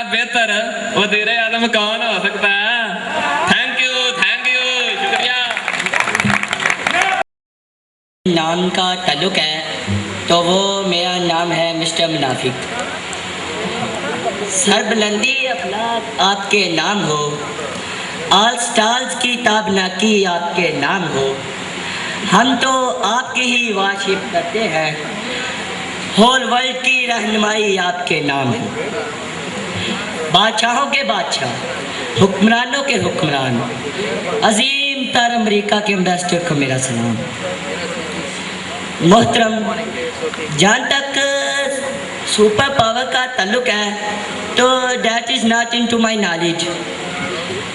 बेहतर वज़ीर आज़म कौन हो सकता है। थैंक यू शुक्रिया। नाम का ताल्लुक है तो वो मेरा नाम है मिस्टर मुनाफिक। सरबुलंदी अखलाक आपके नाम हो, ऑल स्टार्स की ताबनाकी आपके नाम हो। हम तो आपके ही वाशिफ करते हैं, होल वर्ल्ड की रहनुमाई आपके नाम हो। बादशाहों के बादशाह, हुक्मरानों के हुक्मरान, अजीम तर अमेरिका के एम्बेसडर को मेरा सलाम। मोहतरम, जहाँ तक सुपर पावर का ताल्लुक है तो that is not into my knowledge.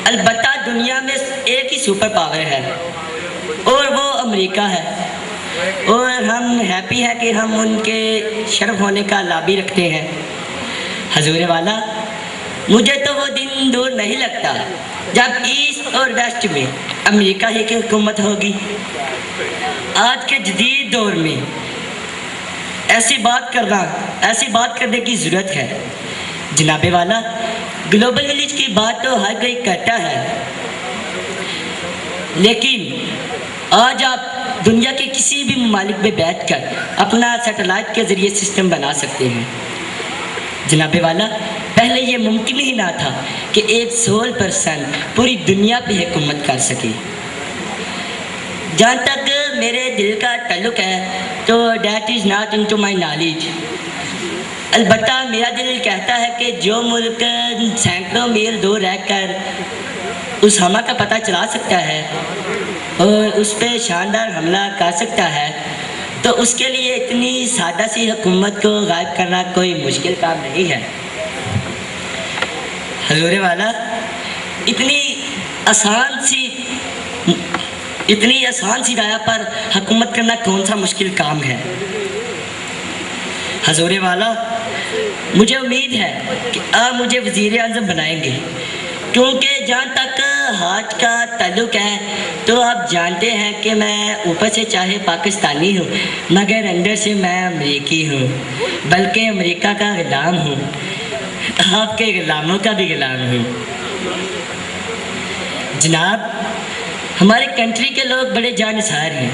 अलबत्ता दुनिया में एक ही सुपर पावर है और वो अमेरिका है, और हम हैप्पी है कि हम उनके शर्फ होने का लाभी रखते हैं। हजूर वाला, मुझे तो वो दिन दूर नहीं लगता जब ईस्ट और वेस्ट में अमेरिका ही की हुकूमत होगी। आज के जदीद दौर में ऐसी बात करने की ज़रूरत है। जनाबे वाला, ग्लोबल विलेज की बात तो हर कोई करता है, लेकिन आज आप दुनिया के किसी भी ममालिक में बैठकर अपना सैटेलाइट के ज़रिए सिस्टम बना सकते हैं। जनाबे वाला, पहले ये मुमकिन ही ना था कि एक सोल पर्सन पूरी दुनिया पे हुकूमत कर सके। जहाँ तक मेरे दिल का ताल्लुक है तो that is not into my knowledge. अलबत्ता मेरा दिल कहता है कि जो मुल्क सैकड़ों मील दूर रहकर उस हमा का पता चला सकता है और उस पर शानदार हमला कर सकता है, तो उसके लिए इतनी सादा सी हुकूमत को गायब करना कोई मुश्किल काम नहीं है। हजूर वाला, इतनी आसान सी राय पर हुकूमत करना कौन सा मुश्किल काम है। हजूर वाला, मुझे उम्मीद है कि आप मुझे वज़ीर आज़म बनाएंगे, क्योंकि जहाँ तक हाथ का ताल्लुक है तो आप जानते हैं कि मैं ऊपर से चाहे पाकिस्तानी हूँ मगर अंदर से मैं अमरीकी हूँ, बल्कि अमेरिका का ग़ुलाम हूँ, आपके ग़ुलामों का भी ग़ुलाम हूँ। जनाब, हमारे कंट्री के लोग बड़े जानिसार हैं।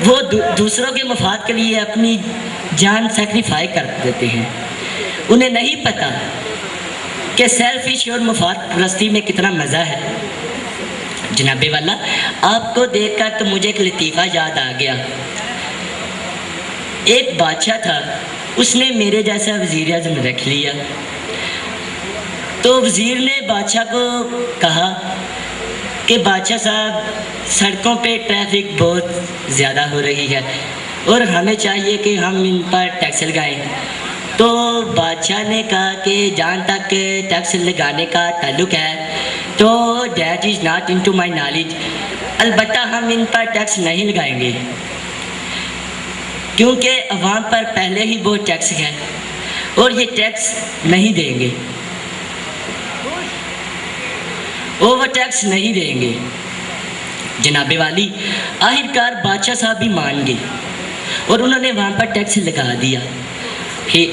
वो दूसरों के मफाद के लिए अपनी जान सेक्रीफाई कर देते हैं। उन्हें नहीं पता कि सेल्फिश और मुफाद परस्ती में कितना मज़ा है। जनाबे वाला, आपको देखकर तो मुझे एक लतीफ़ा याद आ गया। एक बादशाह था, उसने मेरे जैसा वज़ीर आज़म रख लिया। तो वज़ीर ने बादशाह को कहा कि बादशाह साहब, सड़कों पे ट्रैफिक बहुत ज़्यादा हो रही है और हमें चाहिए कि हम इन पर टैक्स लगाएं। तो बादशाह ने कहा कि जहाँ तक टैक्स लगाने का ताल्लुक है तो that is not into my knowledge. अलबत्ता हम इन पर टैक्स नहीं लगाएंगे, क्योंकि अवाम पर पहले ही बहुत टैक्स है और ये टैक्स नहीं देंगे, ओवर टैक्स नहीं देंगे। जनाबे वाली, आखिरकार बादशाह साहब भी मान गए और उन्होंने वहाँ पर टैक्स लगा दिया। फिर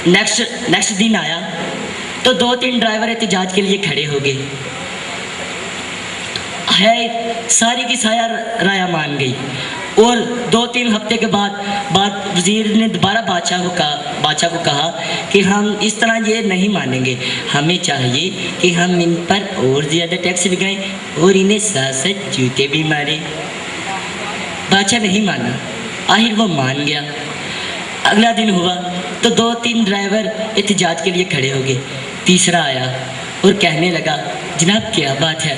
नेक्स्ट दिन आया तो 2-3 ड्राइवर एहतजाज के लिए खड़े हो गए। है सारी की साया राया मान गई और 2-3 हफ्ते के बाद वज़ीर ने दोबारा बादशाह को कहा कि हम इस तरह ये नहीं मानेंगे, हमें चाहिए कि हम इन पर और ज़्यादा टैक्स लगाएं और इन्हें साथ जूते भी मारें। बादशाह नहीं माना, आखिर वो मान गया। अगला दिन हुआ तो 2-3 ड्राइवर एहतजाज के लिए खड़े हो गए। तीसरा आया और कहने लगा, जनाब क्या बात है।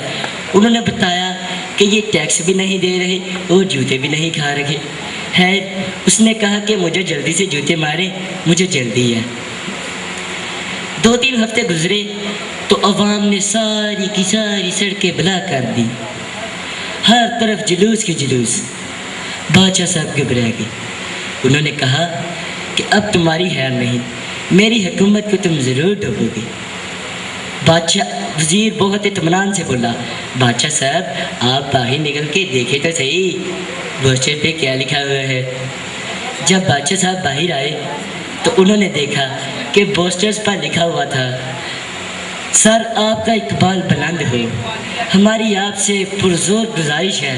उन्होंने बताया कि ये टैक्स भी नहीं दे रहे और जूते भी नहीं खा रहे हैं। उसने कहा कि मुझे जल्दी से जूते मारे, मुझे जल्दी है। 2-3 हफ्ते गुजरे तो अवाम ने सारी की सारी सड़कें बला कर दी, हर तरफ जुलूस के जुलूस। बादशाह साहब घबरा गए। उन्होंने कहा कि अब तुम्हारी खैर नहीं, मेरी हुकूमत को तुम ज़रूर डूबोगे। वज़ीर बहुत इत्मीनान से बोला, बादशाह साहब आप बाहर निकल के देखे तो सही, वोचर पे क्या लिखा हुआ है। जब बादशाह साहब बाहर आए तो उन्होंने देखा कि पोस्टर्स पर लिखा हुआ था, सर आपका इकबाल बुलंद हो, हमारी आपसे पुरजोर गुजारिश है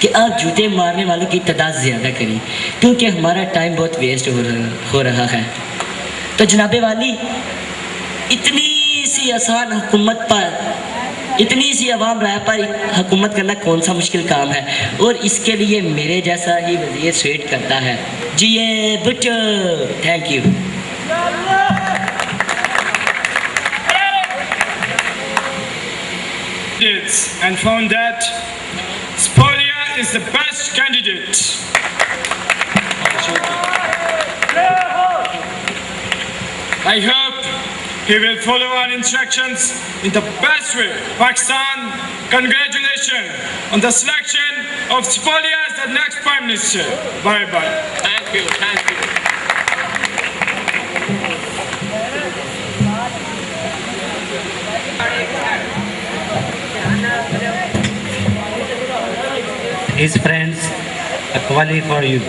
कि आप जूते मारने वालों की तादाद ज़्यादा करें, क्योंकि हमारा टाइम बहुत वेस्ट हो रहा है। तो जनाबे वाली, इतनी सी आसान हुकूमत पर, इतनी सी आवाम राय पर हुकूमत करना कौन सा मुश्किल काम है, और इसके लिए मेरे जैसा ही वज़ीर स्वेट करता है। जी ये Bhutto, thank you. And found that Spolia is the best candidate. I hope he will follow our instructions in the best way. Pakistan, congratulations on the selection of Spolia as the next Prime Minister. Bye bye. Thank you, thank you. His friends, a quality for you.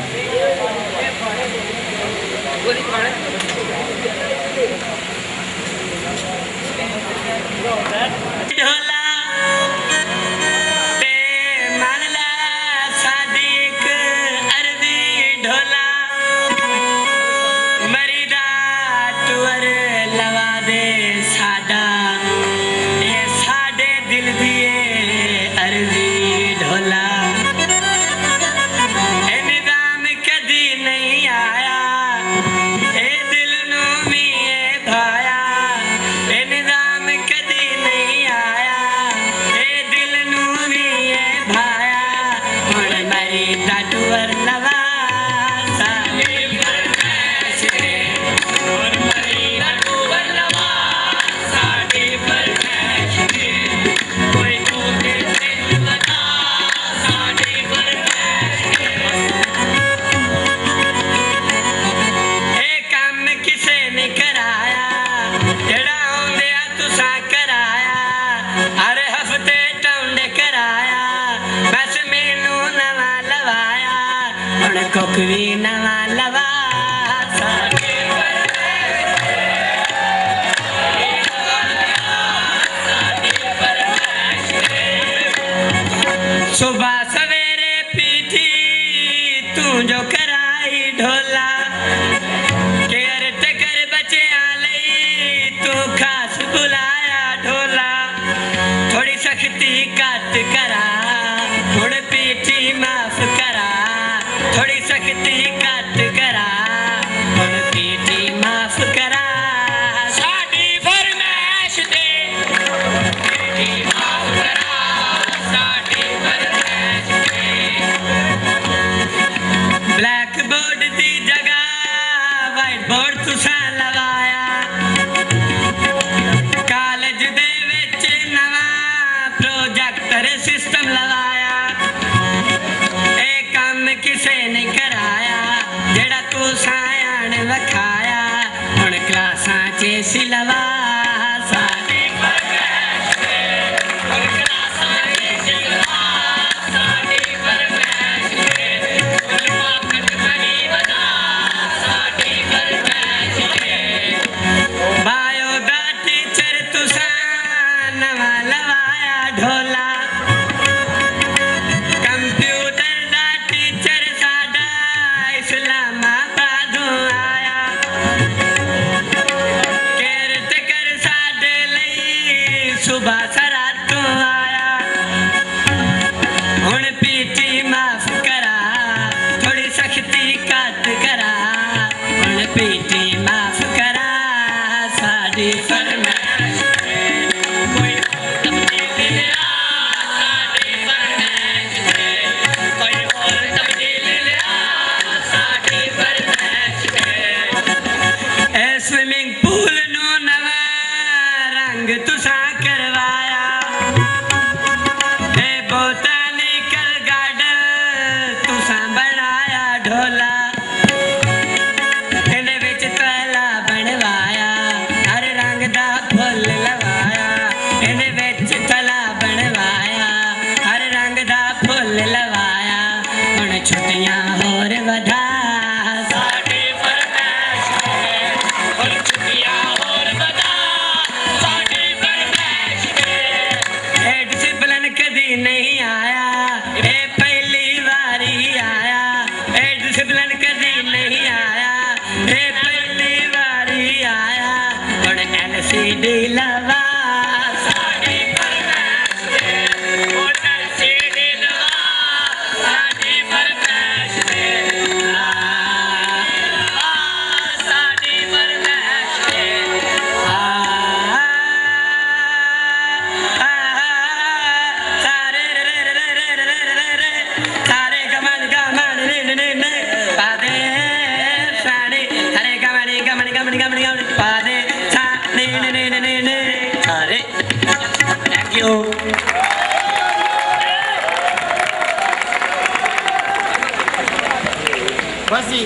ढोला ते मानला सादिक अरबी ढोला, मरीदा तुअर लवा दे साडा, ये साडे दिल दिए अरबी ढोला। ए निज़ाम कदी नहीं आया, ए दिल नू भी ए भाया, ए निज़ाम कदी नहीं आया, ए दिल नू भी ए भाया, हुण मरीदा तुअर लवा साडे फरमाइश दे, हुण मरीदा तुअर लवा साडे फरमाइश दे, कोई तू ते दिल बता साडे फरमाइश दे। ए काम किसे ने कराया, जेड़ा आउंदिया तुसा कराया, हर हफ्ते टौंडे कराया, बस मैनू नवा लवाया, हुण कुक भी नवा लवा साडे सुबह सवेरे पीठी तू जो कराई ढोला, केयर टकर बच्चियां लई तू खास बुलाया ढोला, थोड़ी सख्ती घट करा, हुण पीठी माफ करा, थोड़ी सख्ती घट करा, हुण पीठी माफ करा, साडी फरमाइश दे, पीठी माफ करा, साडी फरमाइश दे। ब्लैक बोर्ड दी जगह वाइट बोर्ड तुसां लवाया, कालेज दे विच नवां प्रोजेक्टर सिस्टम लवाया, ए काम किसे ने कराया, जेड़ा तुसां आण वखाया, हुण क्लासां च सी लवा साडी फरमाइश दे, हुण क्लासां च सी लवा साडी फरमाइश दे, हुण पॉकेट मनी बना साडी फरमाइश दे। बायो दा टीचर तुसां नवा लवाया ढोला, कंप्यूटर दा टीचर साडा इस्लामाबादों आया, केयर टकर साडे लई सुबह सरातों आया, हुण पीठी माफ करा, थोड़ी सख्ती घट करा, हुण पीठी माफ करा, साडी फरमाइश दे, कोई होर तब्दीली लिया साडी फरमाइश दे, कोई होर तब्दीली लिया साडी फरमाइश दे। ए स्विमिंग पूल नू नवां रंग तुसां करवाया, ए बोटानिकल गार्डन तुसां बनाया ढोला, इहदे विच तला बनवाया, हर रंग दा सीधी लवा साड़ी फरमाइश पे होटल सीधी लवा साड़ी फरमाइश पे साड़ी फरमाइश पे सारे रे रे रे रे रे रे रे रे सारे गमन गमन रे रे रे रे पादे सारे सारे गमन गमन गमन गमन गमन पादे सारे रे रे रे रे रे सारे थैंक यू बस जी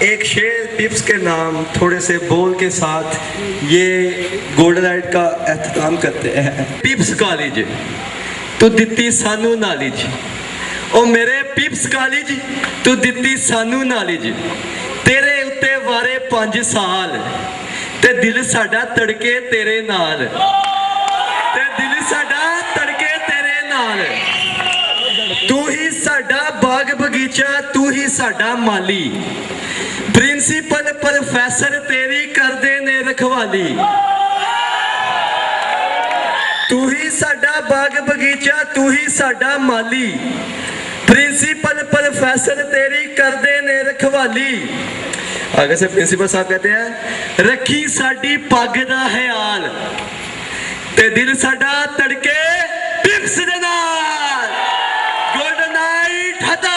एक शेर पिप्स के नाम थोड़े से बोल के साथ ये गोल्डन लाइट का एहतमाम करते हैं। पिप्स कॉलेज तू दिती सानू नॉलेज, ओ मेरे पिप्स कॉलेज तू दिती सानू नॉलेज, तेरे उत्ते वारे 5 साल ते दिल साडा तड़के तेरे नाल, ते दिल साडा तड़के तेरे नाल, तू ही साडा बाग बगीचा तू ही साडा माली, प्रिंसिपल प्रोफेसर तेरी करदे ने रखवाली, तू ही साडा बाग बगीचा तू ही साडा माली, प्रिंसिपल प्रोफेसर तेरी करदे ने रखवाली। आगे से प्रिंसिपल साहब कहते हैं रखी साडी पग दा ख्याल ते दिल साडा तड़के पिप्स दे नाल। गोल्डन नाइट खत्म।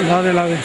ला दे